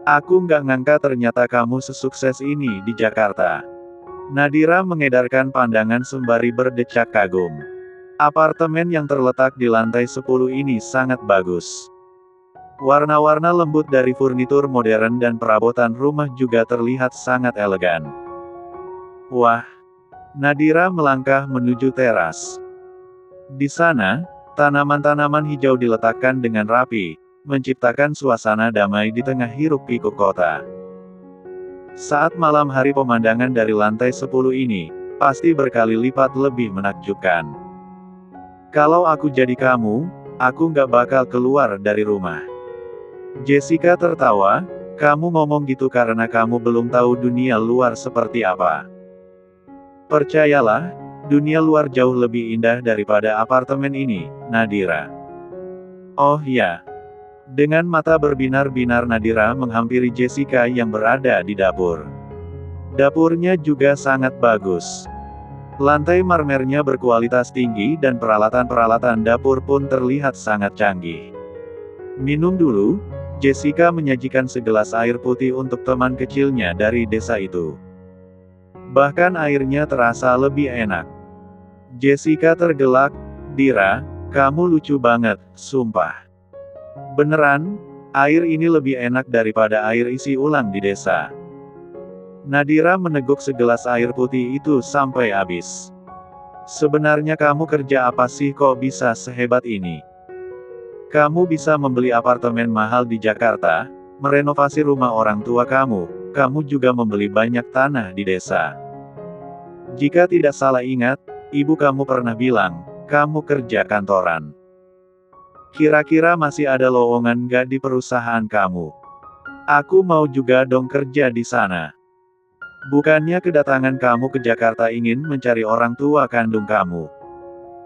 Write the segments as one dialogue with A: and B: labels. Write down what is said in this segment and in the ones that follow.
A: Aku nggak ngangka ternyata kamu sesukses ini di Jakarta. Nadira mengedarkan pandangan sembari berdecak kagum. Apartemen yang terletak di lantai 10 ini sangat bagus. Warna-warna lembut dari furnitur modern dan perabotan rumah juga terlihat sangat elegan. Wah, Nadira melangkah menuju teras. Di sana, tanaman-tanaman hijau diletakkan dengan rapi, menciptakan suasana damai di tengah hiruk-pikuk kota. Saat malam hari pemandangan dari lantai 10 ini, pasti berkali lipat lebih menakjubkan. Kalau aku jadi kamu, aku nggak bakal keluar dari rumah. Jessica tertawa, kamu ngomong gitu karena kamu belum tahu dunia luar seperti apa. Percayalah, dunia luar jauh lebih indah daripada apartemen ini, Nadira. Oh ya. Dengan mata berbinar-binar Nadira menghampiri Jessica yang berada di dapur. Dapurnya juga sangat bagus. Lantai marmernya berkualitas tinggi dan peralatan-peralatan dapur pun terlihat sangat canggih. Minum dulu, Jessica menyajikan segelas air putih untuk teman kecilnya dari desa itu. Bahkan airnya terasa lebih enak. Jessica tergelak, Dira, kamu lucu banget, sumpah. Beneran, air ini lebih enak daripada air isi ulang di desa. Nadira meneguk segelas air putih itu sampai habis. Sebenarnya kamu kerja apa sih kok bisa sehebat ini? Kamu bisa membeli apartemen mahal di Jakarta, merenovasi rumah orang tua kamu juga membeli banyak tanah di desa. Jika tidak salah ingat, ibu kamu pernah bilang, kamu kerja kantoran. Kira-kira masih ada lowongan nggak di perusahaan kamu? Aku mau juga dong kerja di sana. Bukannya kedatangan kamu ke Jakarta ingin mencari orang tua kandung kamu?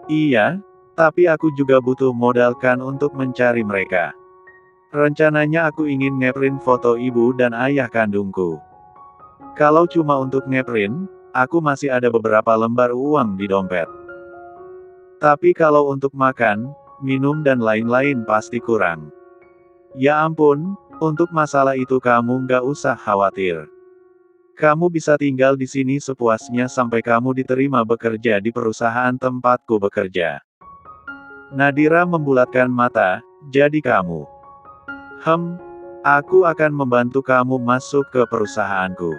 A: Iya, tapi aku juga butuh modal kan untuk mencari mereka. Rencananya aku ingin ngeprint foto ibu dan ayah kandungku. Kalau cuma untuk ngeprint, aku masih ada beberapa lembar uang di dompet. Tapi kalau untuk makan, minum dan lain-lain pasti kurang. Ya ampun, untuk masalah itu kamu nggak usah khawatir. Kamu bisa tinggal di sini sepuasnya sampai kamu diterima bekerja di perusahaan tempatku bekerja. Nadira membulatkan mata, jadi kamu. Aku akan membantu kamu masuk ke perusahaanku.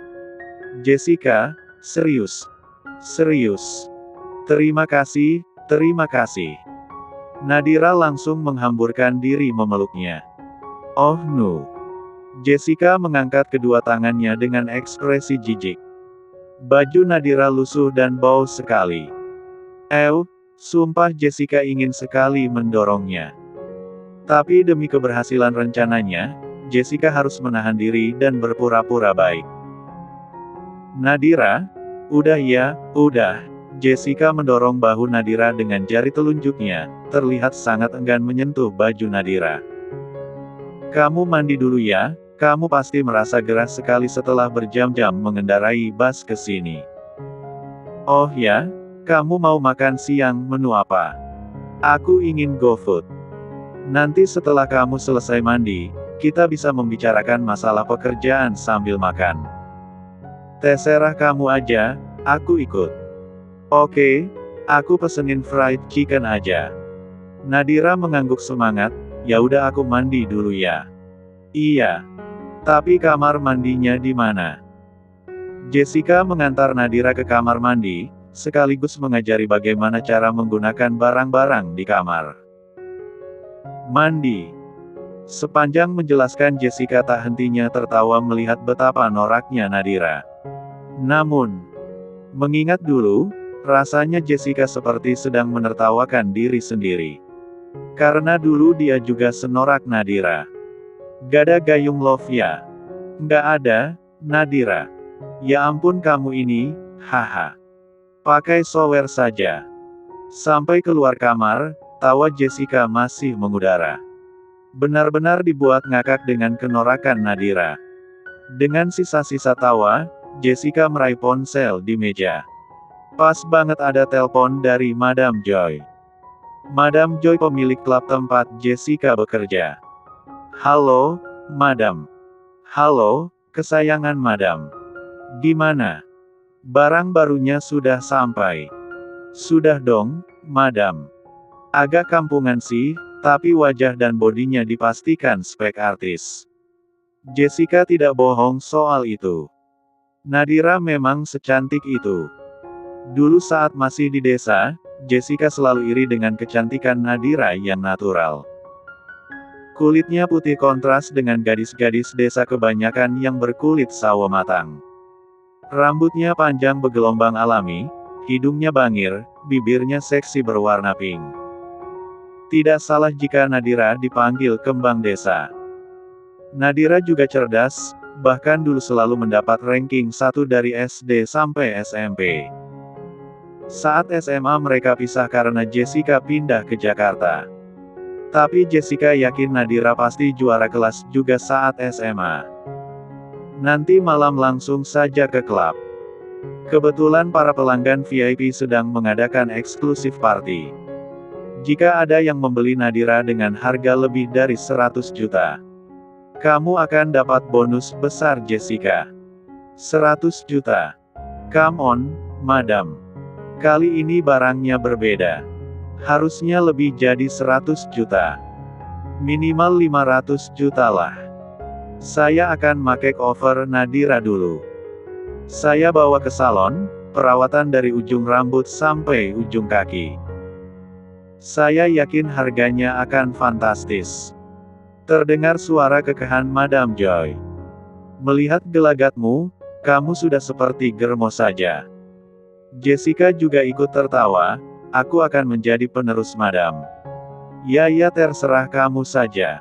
A: Jessica, serius. Serius. Terima kasih, terima kasih. Nadira langsung menghamburkan diri memeluknya. Oh no. Jessica mengangkat kedua tangannya dengan ekspresi jijik. Baju Nadira lusuh dan bau sekali. Sumpah Jessica ingin sekali mendorongnya. Tapi demi keberhasilan rencananya, Jessica harus menahan diri dan berpura-pura baik. Nadira, udah ya, udah. Jessica mendorong bahu Nadira dengan jari telunjuknya, terlihat sangat enggan menyentuh baju Nadira. Kamu mandi dulu ya, kamu pasti merasa gerah sekali setelah berjam-jam mengendarai bus ke sini. Oh ya? Kamu mau makan siang menu apa? Aku ingin GoFood. Nanti setelah kamu selesai mandi, kita bisa membicarakan masalah pekerjaan sambil makan. Terserah kamu aja, aku ikut. Oke, aku pesenin fried chicken aja. Nadira mengangguk semangat, ya udah aku mandi dulu ya. Iya. Tapi kamar mandinya di mana? Jessica mengantar Nadira ke kamar mandi, sekaligus mengajari bagaimana cara menggunakan barang-barang di kamar mandi. Sepanjang menjelaskan Jessica tak hentinya tertawa melihat betapa noraknya Nadira. Namun, mengingat dulu, rasanya Jessica seperti sedang menertawakan diri sendiri. Karena dulu dia juga senorak Nadira. Gada gayung love ya? Nggak ada, Nadira. Ya ampun kamu ini, haha. Pakai shower saja. Sampai keluar kamar, tawa Jessica masih mengudara. Benar-benar dibuat ngakak dengan kenorakan Nadira. Dengan sisa-sisa tawa, Jessica meraih ponsel di meja. Pas banget ada telepon dari Madam Joy. Madam Joy pemilik klub tempat Jessica bekerja. Halo, Madam. Halo, kesayangan madam. Gimana? Barang barunya sudah sampai. Sudah dong, madam. Agak kampungan sih, tapi wajah dan bodinya dipastikan spek artis. Jessica tidak bohong soal itu. Nadira memang secantik itu. Dulu saat masih di desa, Jessica selalu iri dengan kecantikan Nadira yang natural. Kulitnya putih kontras dengan gadis-gadis desa kebanyakan yang berkulit sawo matang. Rambutnya panjang bergelombang alami, hidungnya bangir, bibirnya seksi berwarna pink. Tidak salah jika Nadira dipanggil kembang desa. Nadira juga cerdas, bahkan dulu selalu mendapat ranking 1 dari SD sampai SMP. Saat SMA mereka pisah karena Jessica pindah ke Jakarta. Tapi Jessica yakin Nadira pasti juara kelas juga saat SMA. Nanti malam langsung saja ke klub. Kebetulan para pelanggan VIP sedang mengadakan eksklusif party. Jika ada yang membeli Nadira dengan harga lebih dari 100 juta, kamu akan dapat bonus besar Jessica. 100 juta. Come on, madam. Kali ini barangnya berbeda. Harusnya lebih jadi 100 juta. Minimal 500 juta lah. Saya akan makeover Nadira dulu. Saya bawa ke salon, perawatan dari ujung rambut sampai ujung kaki. Saya yakin harganya akan fantastis. Terdengar suara kekehan Madam Joy. Melihat gelagatmu, kamu sudah seperti germo saja. Jessica juga ikut tertawa. Aku akan menjadi penerus madam. Ya terserah kamu saja.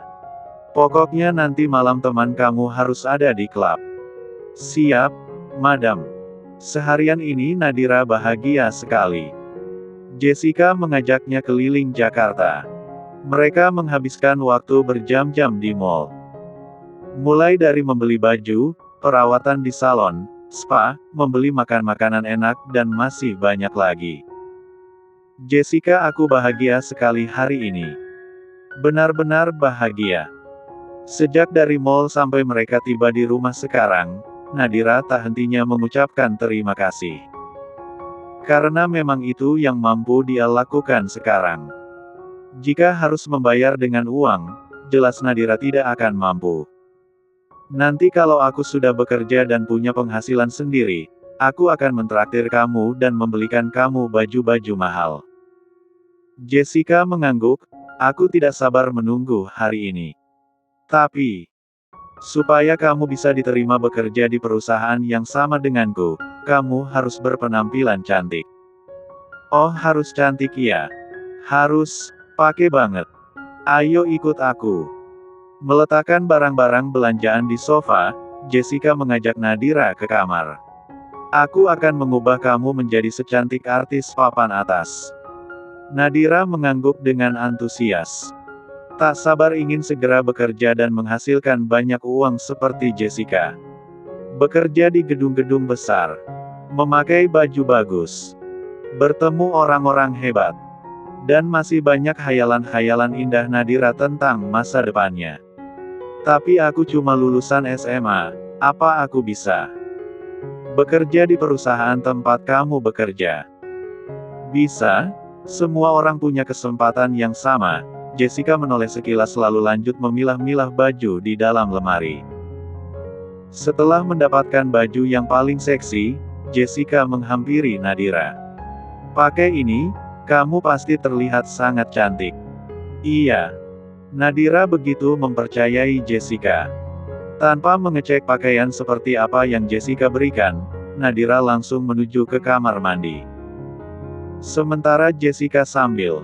A: Pokoknya nanti malam teman kamu harus ada di klub. Siap, madam. Seharian ini Nadira bahagia sekali. Jessica mengajaknya keliling Jakarta. Mereka menghabiskan waktu berjam-jam di mall. Mulai dari membeli baju, perawatan di salon, spa, membeli makan-makanan enak dan masih banyak lagi. Jessica, aku bahagia sekali hari ini. Benar-benar bahagia. Sejak dari mall sampai mereka tiba di rumah sekarang, Nadira tak hentinya mengucapkan terima kasih. Karena memang itu yang mampu dia lakukan sekarang. Jika harus membayar dengan uang, jelas Nadira tidak akan mampu. Nanti kalau aku sudah bekerja dan punya penghasilan sendiri, aku akan mentraktir kamu dan membelikan kamu baju-baju mahal. Jessica mengangguk, aku tidak sabar menunggu hari ini. Tapi, supaya kamu bisa diterima bekerja di perusahaan yang sama denganku, kamu harus berpenampilan cantik. Oh, harus cantik ya? Harus, pakai banget. Ayo ikut aku. Meletakkan barang-barang belanjaan di sofa, Jessica mengajak Nadira ke kamar. Aku akan mengubah kamu menjadi secantik artis papan atas. Nadira mengangguk dengan antusias. Tak sabar ingin segera bekerja dan menghasilkan banyak uang seperti Jessica. Bekerja di gedung-gedung besar. Memakai baju bagus. Bertemu orang-orang hebat. Dan masih banyak hayalan-hayalan indah Nadira tentang masa depannya. Tapi aku cuma lulusan SMA, apa aku bisa bekerja di perusahaan tempat kamu bekerja? Bisa? Semua orang punya kesempatan yang sama. Jessica menoleh sekilas lalu lanjut memilah-milah baju di dalam lemari. Setelah mendapatkan baju yang paling seksi, Jessica menghampiri Nadira. Pakai ini, kamu pasti terlihat sangat cantik. Iya. Nadira begitu mempercayai Jessica. Tanpa mengecek pakaian seperti apa yang Jessica berikan, Nadira langsung menuju ke kamar mandi. Sementara Jessica sambil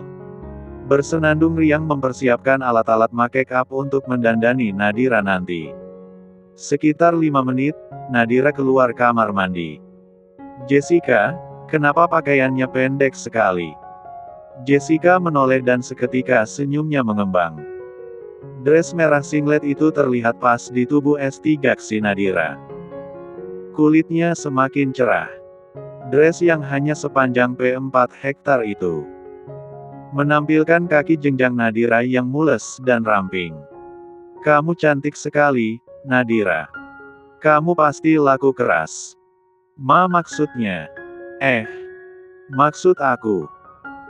A: bersenandung riang mempersiapkan alat-alat make up untuk mendandani Nadira nanti. Sekitar 5 menit, Nadira keluar kamar mandi. Jessica, kenapa pakaiannya pendek sekali? Jessica menoleh dan seketika senyumnya mengembang. Dress merah singlet itu terlihat pas di tubuh S3 Nadira. Kulitnya semakin cerah. Dress yang hanya sepanjang P4 hektar itu menampilkan kaki jenjang Nadira yang mulus dan ramping. Kamu cantik sekali, Nadira. Kamu pasti laku keras. Maksudnya? Maksud aku.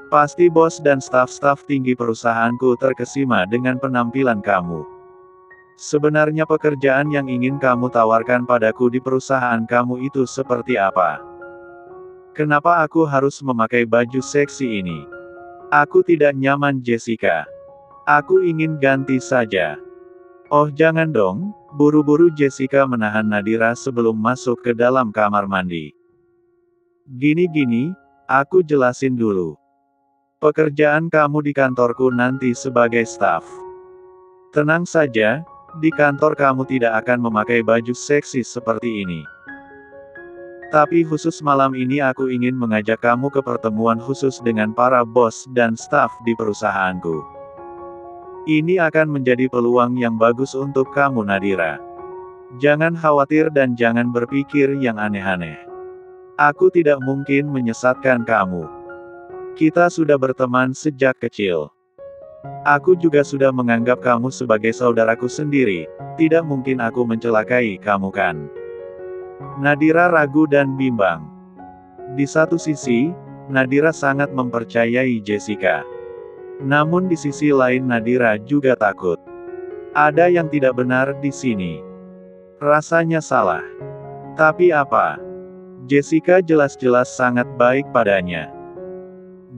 A: Pasti bos dan staf-staf tinggi perusahaanku terkesima dengan penampilan kamu. Sebenarnya pekerjaan yang ingin kamu tawarkan padaku di perusahaan kamu itu seperti apa? Kenapa aku harus memakai baju seksi ini? Aku tidak nyaman, Jessica. Aku ingin ganti saja. Oh jangan dong, buru-buru Jessica menahan Nadira sebelum masuk ke dalam kamar mandi. Gini, aku jelasin dulu. Pekerjaan kamu di kantorku nanti sebagai staf. Tenang saja, di kantor kamu tidak akan memakai baju seksi seperti ini. Tapi khusus malam ini aku ingin mengajak kamu ke pertemuan khusus dengan para bos dan staf di perusahaanku. Ini akan menjadi peluang yang bagus untuk kamu, Nadira. Jangan khawatir dan jangan berpikir yang aneh-aneh. Aku tidak mungkin menyesatkan kamu. Kita sudah berteman sejak kecil. Aku juga sudah menganggap kamu sebagai saudaraku sendiri, tidak mungkin aku mencelakai kamu kan? Nadira ragu dan bimbang. Di satu sisi, Nadira sangat mempercayai Jessica. Namun di sisi lain Nadira juga takut. Ada yang tidak benar di sini. Rasanya salah. Tapi apa? Jessica jelas-jelas sangat baik padanya.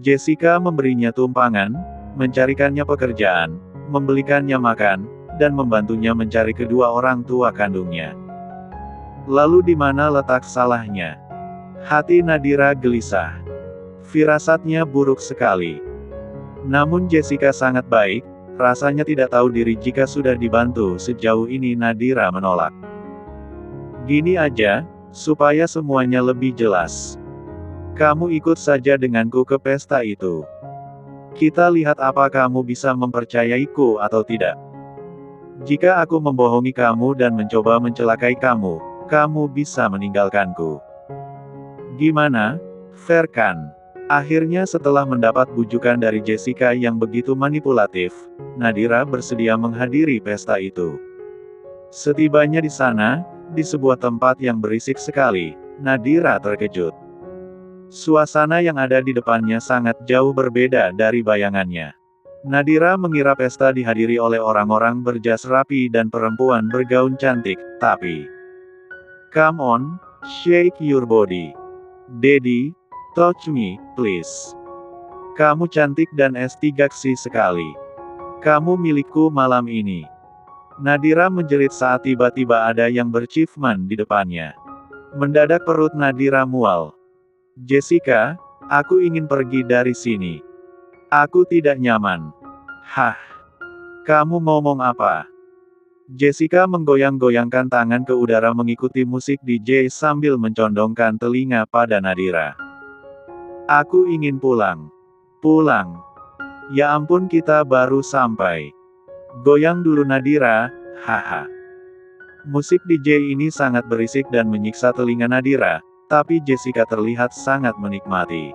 A: Jessica memberinya tumpangan, mencarikannya pekerjaan, membelikannya makan, dan membantunya mencari kedua orang tua kandungnya. Lalu di mana letak salahnya? Hati Nadira gelisah. Firasatnya buruk sekali. Namun Jessica sangat baik, rasanya tidak tahu diri jika sudah dibantu sejauh ini. Nadira menolak. Gini aja, supaya semuanya lebih jelas. Kamu ikut saja denganku ke pesta itu. Kita lihat apa kamu bisa mempercayaiku atau tidak. Jika aku membohongi kamu dan mencoba mencelakai kamu, kamu bisa meninggalkanku. Gimana? Fair kan? Akhirnya setelah mendapat bujukan dari Jessica yang begitu manipulatif, Nadira bersedia menghadiri pesta itu. Setibanya di sana, di sebuah tempat yang berisik sekali, Nadira terkejut. Suasana yang ada di depannya sangat jauh berbeda dari bayangannya. Nadira mengira pesta dihadiri oleh orang-orang berjas rapi dan perempuan bergaun cantik, tapi... Come on, shake your body. Daddy, touch me, please. Kamu cantik dan estegaksi sekali. Kamu milikku malam ini. Nadira menjerit saat tiba-tiba ada yang berciuman di depannya. Mendadak perut Nadira mual. Jessica, aku ingin pergi dari sini. Aku tidak nyaman. Hah? Kamu ngomong apa? Jessica menggoyang-goyangkan tangan ke udara mengikuti musik DJ sambil mencondongkan telinga pada Nadira. Aku ingin pulang. Pulang. Ya ampun, kita baru sampai. Goyang dulu Nadira, haha. Musik DJ ini sangat berisik dan menyiksa telinga Nadira. Tapi Jessica terlihat sangat menikmati.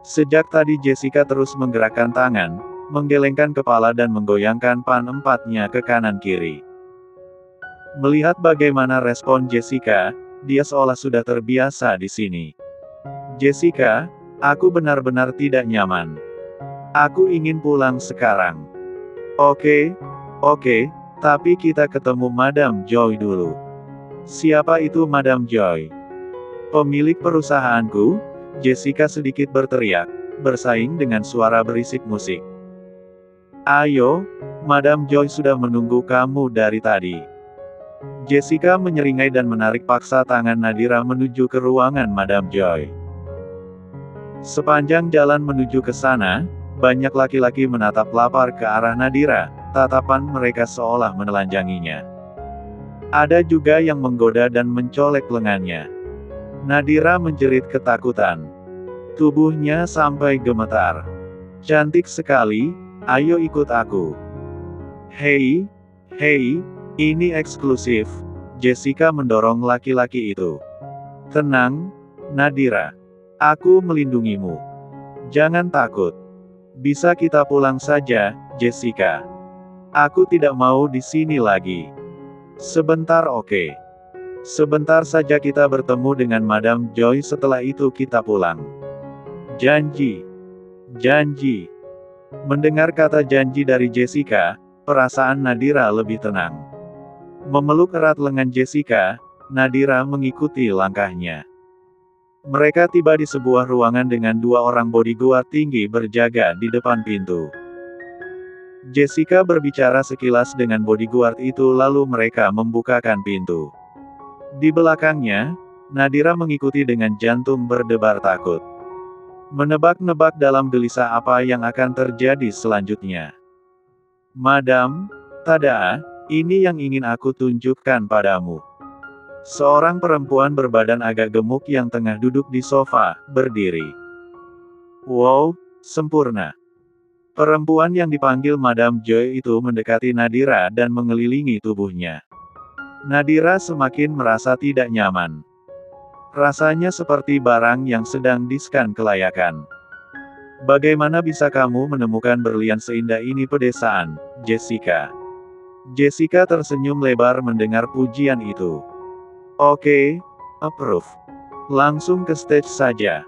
A: Sejak tadi Jessica terus menggerakkan tangan, menggelengkan kepala dan menggoyangkan pan-empatnya ke kanan kiri. Melihat bagaimana respon Jessica, dia seolah sudah terbiasa di sini. Jessica, aku benar-benar tidak nyaman. Aku ingin pulang sekarang. Oke, tapi kita ketemu Madam Joy dulu. Siapa itu Madam Joy? Pemilik perusahaanku, Jessica sedikit berteriak, bersaing dengan suara berisik musik. Ayo, Madam Joy sudah menunggu kamu dari tadi. Jessica menyeringai dan menarik paksa tangan Nadira menuju ke ruangan Madam Joy. Sepanjang jalan menuju ke sana, banyak laki-laki menatap lapar ke arah Nadira, tatapan mereka seolah menelanjanginya. Ada juga yang menggoda dan mencolek lengannya. Nadira menjerit ketakutan. Tubuhnya sampai gemetar. Cantik sekali, ayo ikut aku. Hei, ini eksklusif. Jessica mendorong laki-laki itu. Tenang, Nadira. Aku melindungimu. Jangan takut. Bisa kita pulang saja, Jessica. Aku tidak mau di sini lagi. Sebentar, oke. Sebentar saja kita bertemu dengan Madam Joy, setelah itu kita pulang. Janji. Janji. Mendengar kata janji dari Jessica, perasaan Nadira lebih tenang. Memeluk erat lengan Jessica, Nadira mengikuti langkahnya. Mereka tiba di sebuah ruangan dengan 2 orang bodyguard tinggi berjaga di depan pintu. Jessica berbicara sekilas dengan bodyguard itu lalu mereka membukakan pintu. Di belakangnya, Nadira mengikuti dengan jantung berdebar takut. Menebak-nebak dalam gelisah apa yang akan terjadi selanjutnya. Madam, tada, ini yang ingin aku tunjukkan padamu. Seorang perempuan berbadan agak gemuk yang tengah duduk di sofa, berdiri. Wow, sempurna. Perempuan yang dipanggil Madam Joy itu mendekati Nadira dan mengelilingi tubuhnya. Nadira semakin merasa tidak nyaman. Rasanya seperti barang yang sedang diskan kelayakan. Bagaimana bisa kamu menemukan berlian seindah ini pedesaan, Jessica? Jessica tersenyum lebar mendengar pujian itu. Oke, approve. Langsung ke stage saja.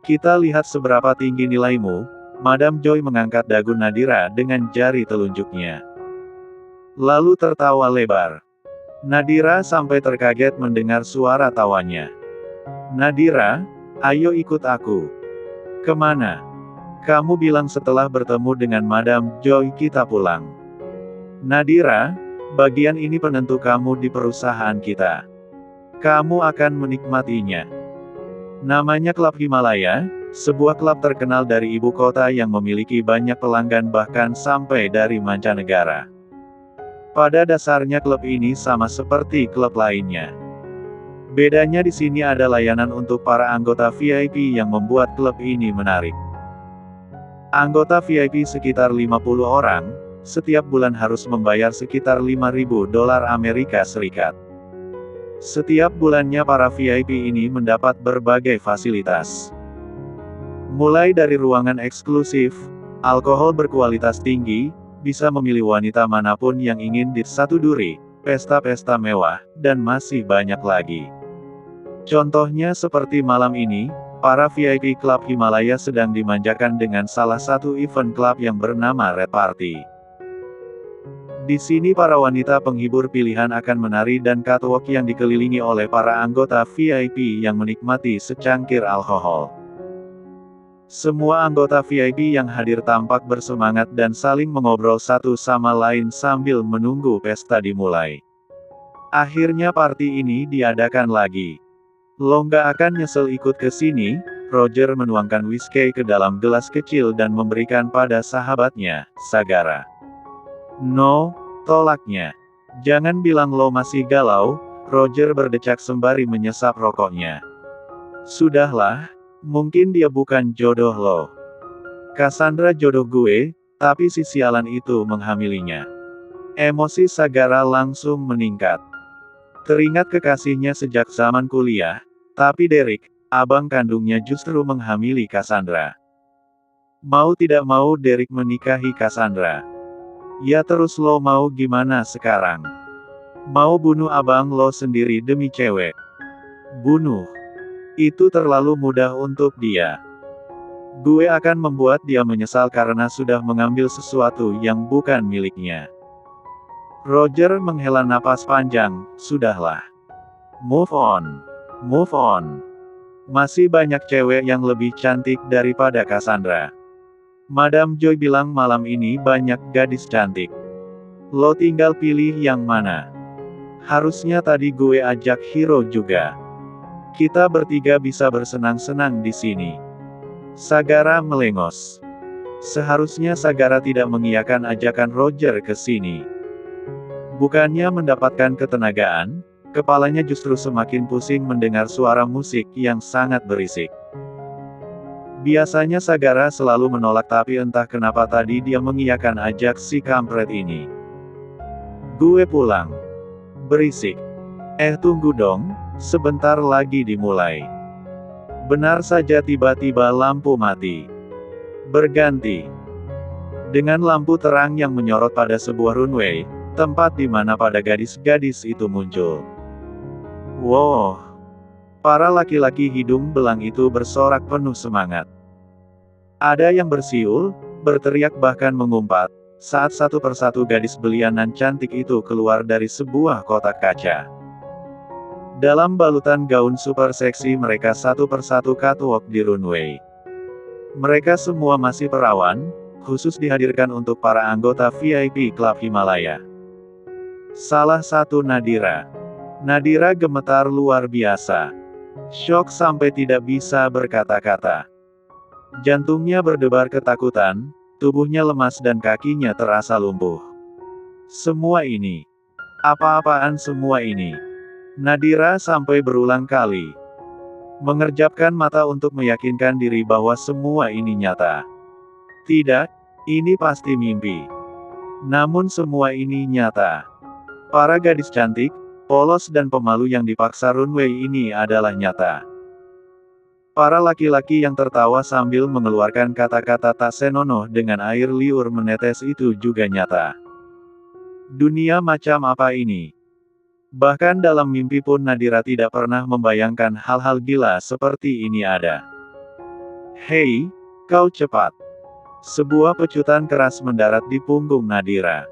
A: Kita lihat seberapa tinggi nilaimu. Madam Joy mengangkat dagu Nadira dengan jari telunjuknya. Lalu tertawa lebar. Nadira sampai terkaget mendengar suara tawanya. Nadira, ayo ikut aku. Kemana? Kamu bilang setelah bertemu dengan Madam Joy kita pulang. Nadira, bagian ini penentu kamu di perusahaan kita. Kamu akan menikmatinya. Namanya Klub Himalaya, sebuah klub terkenal dari ibu kota yang memiliki banyak pelanggan bahkan sampai dari mancanegara. Pada dasarnya klub ini sama seperti klub lainnya. Bedanya di sini ada layanan untuk para anggota VIP yang membuat klub ini menarik. Anggota VIP sekitar 50 orang, setiap bulan harus membayar sekitar $5.000 Amerika Serikat. Setiap bulannya para VIP ini mendapat berbagai fasilitas. Mulai dari ruangan eksklusif, alkohol berkualitas tinggi, bisa memilih wanita manapun yang ingin satu duri, pesta-pesta mewah, dan masih banyak lagi. Contohnya seperti malam ini, para VIP Klub Himalaya sedang dimanjakan dengan salah satu event klub yang bernama Red Party. Di sini para wanita penghibur pilihan akan menari dan catwalk yang dikelilingi oleh para anggota VIP yang menikmati secangkir alkohol. Semua anggota VIP yang hadir tampak bersemangat dan saling mengobrol satu sama lain sambil menunggu pesta dimulai. Akhirnya party ini diadakan lagi. Lo nggak akan nyesel ikut ke sini, Roger menuangkan whisky ke dalam gelas kecil dan memberikan pada sahabatnya, Sagara. No, tolaknya. Jangan bilang lo masih galau, Roger berdecak sembari menyesap rokoknya. Sudahlah. Mungkin dia bukan jodoh lo. Cassandra jodoh gue, tapi si sialan itu menghamilinya. Emosi Sagara langsung meningkat. Teringat kekasihnya sejak zaman kuliah, tapi Derek, abang kandungnya justru menghamili Cassandra. Mau tidak mau Derek menikahi Cassandra. Ya terus lo mau gimana sekarang? Mau bunuh abang lo sendiri demi cewek? Bunuh. Itu terlalu mudah untuk dia. Gue akan membuat dia menyesal karena sudah mengambil sesuatu yang bukan miliknya. Roger menghela napas panjang, sudahlah. Move on. Move on. Masih banyak cewek yang lebih cantik daripada Cassandra. Madam Joy bilang malam ini banyak gadis cantik. Lo tinggal pilih yang mana. Harusnya tadi gue ajak Hiro juga. Kita bertiga bisa bersenang-senang di sini. Sagara melengos. Seharusnya Sagara tidak mengiyakan ajakan Roger ke sini. Bukannya mendapatkan ketenagaan, kepalanya justru semakin pusing mendengar suara musik yang sangat berisik. Biasanya Sagara selalu menolak tapi entah kenapa tadi dia mengiyakan ajak si kampret ini. Gue pulang. Berisik. Tunggu dong. Sebentar lagi dimulai. Benar saja tiba-tiba lampu mati. Berganti. Dengan lampu terang yang menyorot pada sebuah runway, tempat di mana pada gadis-gadis itu muncul. Wow! Para laki-laki hidung belang itu bersorak penuh semangat. Ada yang bersiul, berteriak bahkan mengumpat, saat satu persatu gadis belianan cantik itu keluar dari sebuah kotak kaca. Dalam balutan gaun super seksi mereka satu persatu catwalk di runway. Mereka semua masih perawan, khusus dihadirkan untuk para anggota VIP Klub Himalaya. Salah satu Nadira. Nadira gemetar luar biasa. Syok sampai tidak bisa berkata-kata. Jantungnya berdebar ketakutan, tubuhnya lemas dan kakinya terasa lumpuh. Semua ini. Apa-apaan semua ini? Nadira sampai berulang kali mengerjapkan mata untuk meyakinkan diri bahwa semua ini nyata. Tidak, ini pasti mimpi. Namun semua ini nyata. Para gadis cantik, polos dan pemalu yang dipaksa runway ini adalah nyata. Para laki-laki yang tertawa sambil mengeluarkan kata-kata tak senonoh dengan air liur menetes itu juga nyata. Dunia macam apa ini? Bahkan dalam mimpi pun Nadira tidak pernah membayangkan hal-hal gila seperti ini ada. Hei, kau cepat. Sebuah pecutan keras mendarat di punggung Nadira.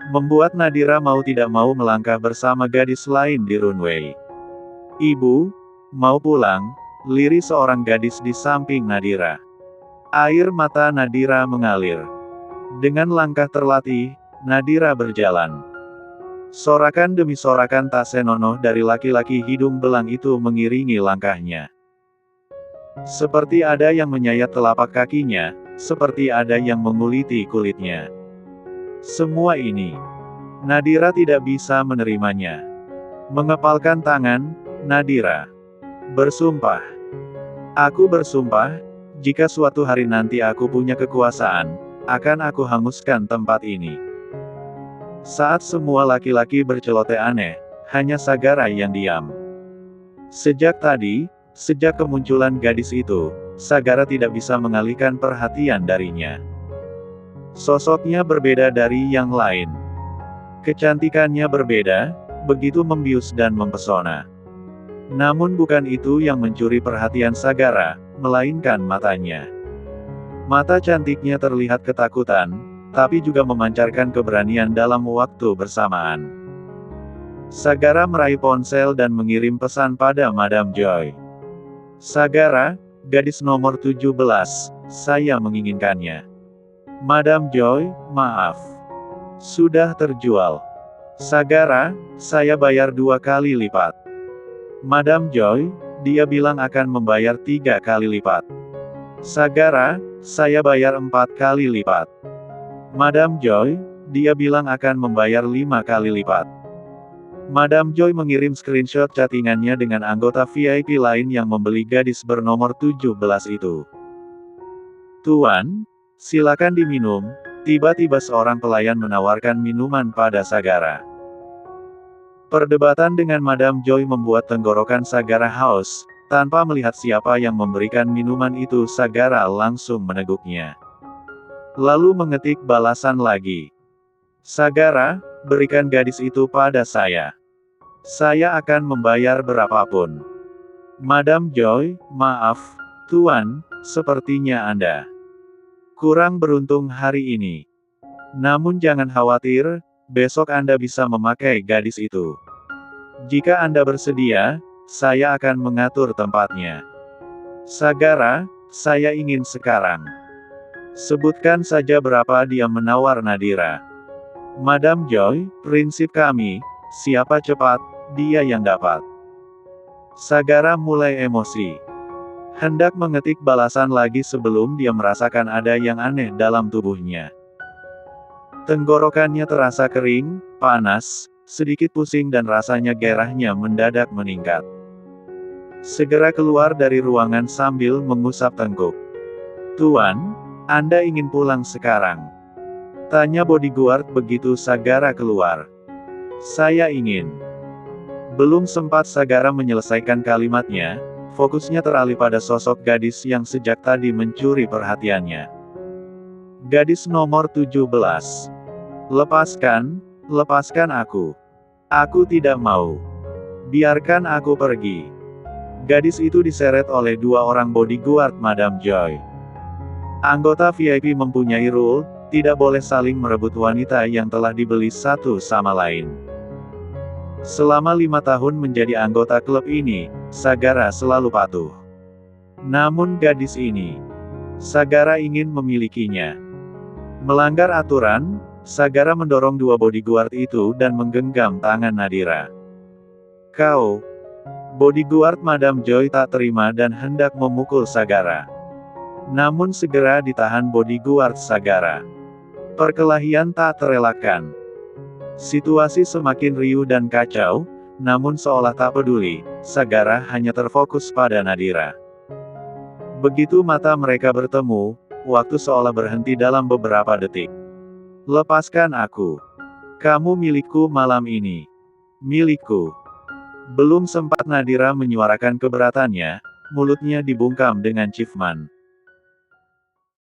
A: Membuat Nadira mau tidak mau melangkah bersama gadis lain di runway. Ibu, mau pulang, lirih seorang gadis di samping Nadira. Air mata Nadira mengalir. Dengan langkah terlatih, Nadira berjalan. Sorakan demi sorakan tak senonoh dari laki-laki hidung belang itu mengiringi langkahnya. Seperti ada yang menyayat telapak kakinya, seperti ada yang menguliti kulitnya. Semua ini, Nadira tidak bisa menerimanya. Mengepalkan tangan, Nadira bersumpah. Aku bersumpah, jika suatu hari nanti aku punya kekuasaan, akan aku hanguskan tempat ini. Saat semua laki-laki berceloteh aneh, hanya Sagara yang diam. Sejak tadi, sejak kemunculan gadis itu, Sagara tidak bisa mengalihkan perhatian darinya. Sosoknya berbeda dari yang lain. Kecantikannya berbeda, begitu membius dan mempesona. Namun bukan itu yang mencuri perhatian Sagara, melainkan matanya. Mata cantiknya terlihat ketakutan, tapi juga memancarkan keberanian dalam waktu bersamaan. Sagara meraih ponsel dan mengirim pesan pada Madam Joy. Sagara, gadis nomor 17, saya menginginkannya. Madam Joy, maaf. Sudah terjual. Sagara, saya bayar 2 kali lipat. Madam Joy, dia bilang akan membayar 3 kali lipat. Sagara, saya bayar 4 kali lipat. Madam Joy, dia bilang akan membayar 5 kali lipat. Madam Joy mengirim screenshot chattingannya dengan anggota VIP lain yang membeli gadis bernomor 17 itu. Tuan, silakan diminum. Tiba-tiba seorang pelayan menawarkan minuman pada Sagara. Perdebatan dengan Madam Joy membuat tenggorokan Sagara haus. Tanpa melihat siapa yang memberikan minuman itu, Sagara langsung meneguknya. Lalu mengetik balasan lagi. Sagara, berikan gadis itu pada saya. Saya akan membayar berapapun. Madam Joy, maaf, Tuan, sepertinya Anda kurang beruntung hari ini. Namun jangan khawatir, besok Anda bisa memakai gadis itu. Jika Anda bersedia, saya akan mengatur tempatnya. Sagara, saya ingin sekarang. Sebutkan saja berapa dia menawar Nadira. Madam Joy, prinsip kami, siapa cepat, dia yang dapat. Sagara mulai emosi. Hendak mengetik balasan lagi sebelum dia merasakan ada yang aneh dalam tubuhnya. Tenggorokannya terasa kering, panas, sedikit pusing dan rasanya gairahnya mendadak meningkat. Segera keluar dari ruangan sambil mengusap tengkuk. Tuan, Anda ingin pulang sekarang? Tanya bodyguard begitu Sagara keluar. Saya ingin. Belum sempat Sagara menyelesaikan kalimatnya, fokusnya teralih pada sosok gadis yang sejak tadi mencuri perhatiannya. Gadis nomor 17. Lepaskan, Lepaskan aku. Aku tidak mau. Biarkan aku pergi. Gadis itu diseret oleh dua orang bodyguard Madam Joy. Anggota VIP mempunyai rule, tidak boleh saling merebut wanita yang telah dibeli satu sama lain. Selama 5 tahun menjadi anggota klub ini, Sagara selalu patuh. Namun gadis ini, Sagara ingin memilikinya. Melanggar aturan, Sagara mendorong dua bodyguard itu dan menggenggam tangan Nadira. Kau, bodyguard Madam Joy tak terima dan hendak memukul Sagara. Namun segera ditahan bodyguard Sagara. Perkelahian tak terelakkan. Situasi semakin riuh dan kacau, namun seolah tak peduli, Sagara hanya terfokus pada Nadira. Begitu mata mereka bertemu, waktu seolah berhenti dalam beberapa detik. Lepaskan aku. Kamu milikku malam ini. Milikku. Belum sempat Nadira menyuarakan keberatannya, mulutnya dibungkam dengan ciuman.